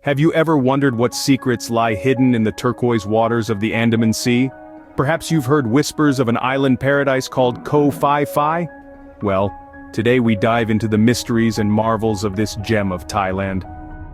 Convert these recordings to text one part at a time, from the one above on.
Have you ever wondered what secrets lie hidden in the turquoise waters of the Andaman Sea? Perhaps you've heard whispers of an island paradise called Koh Phi Phi? Well, today we dive into the mysteries and marvels of this gem of Thailand.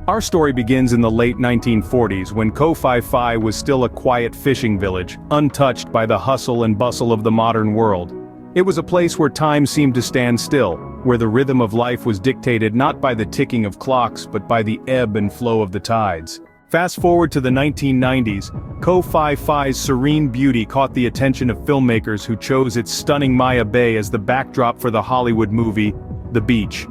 Our story begins in the late 1940s when Koh Phi Phi was still a quiet fishing village, untouched by the hustle and bustle of the modern world. It was a place where time seemed to stand still, where the rhythm of life was dictated not by the ticking of clocks but by the ebb and flow of the tides. Fast forward to the 1990s, Koh Phi Phi's serene beauty caught the attention of filmmakers who chose its stunning Maya Bay as the backdrop for the Hollywood movie, The Beach.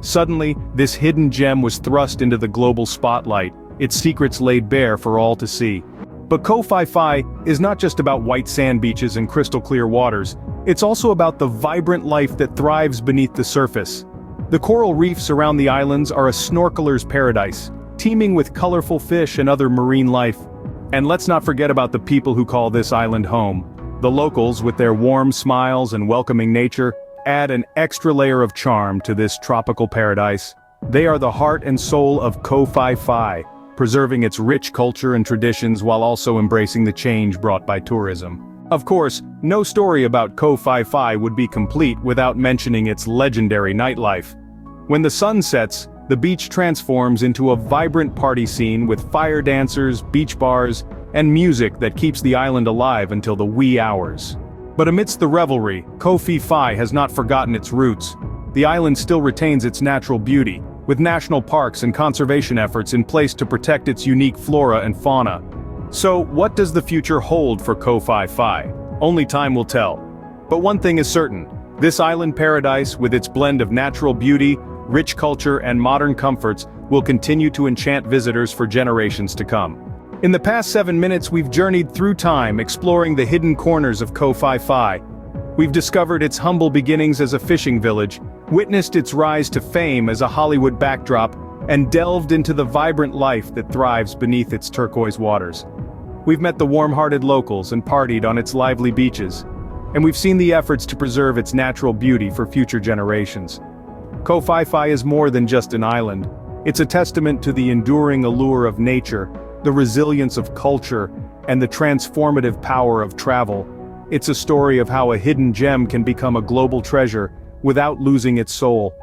Suddenly, this hidden gem was thrust into the global spotlight, its secrets laid bare for all to see. But Koh Phi Phi is not just about white sand beaches and crystal clear waters, it's also about the vibrant life that thrives beneath the surface. The coral reefs around the islands are a snorkeler's paradise, teeming with colorful fish and other marine life. And let's not forget about the people who call this island home. The locals, with their warm smiles and welcoming nature, add an extra layer of charm to this tropical paradise. They are the heart and soul of Koh Phi Phi, preserving its rich culture and traditions while also embracing the change brought by tourism. Of course, no story about Koh Phi Phi would be complete without mentioning its legendary nightlife. When the sun sets, the beach transforms into a vibrant party scene with fire dancers, beach bars, and music that keeps the island alive until the wee hours. But amidst the revelry, Koh Phi Phi has not forgotten its roots. The island still retains its natural beauty, with national parks and conservation efforts in place to protect its unique flora and fauna. So, what does the future hold for Koh Phi Phi? Only time will tell. But one thing is certain, this island paradise, with its blend of natural beauty, rich culture and modern comforts, will continue to enchant visitors for generations to come. In the past 7 minutes we've journeyed through time exploring the hidden corners of Koh Phi Phi. We've discovered its humble beginnings as a fishing village, witnessed its rise to fame as a Hollywood backdrop, and delved into the vibrant life that thrives beneath its turquoise waters. We've met the warm-hearted locals and partied on its lively beaches. And we've seen the efforts to preserve its natural beauty for future generations. Koh Phi Phi is more than just an island. It's a testament to the enduring allure of nature, the resilience of culture, and the transformative power of travel. It's a story of how a hidden gem can become a global treasure without losing its soul.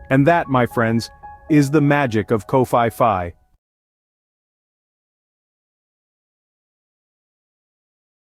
And that, my friends, is the magic of Koh Phi Phi.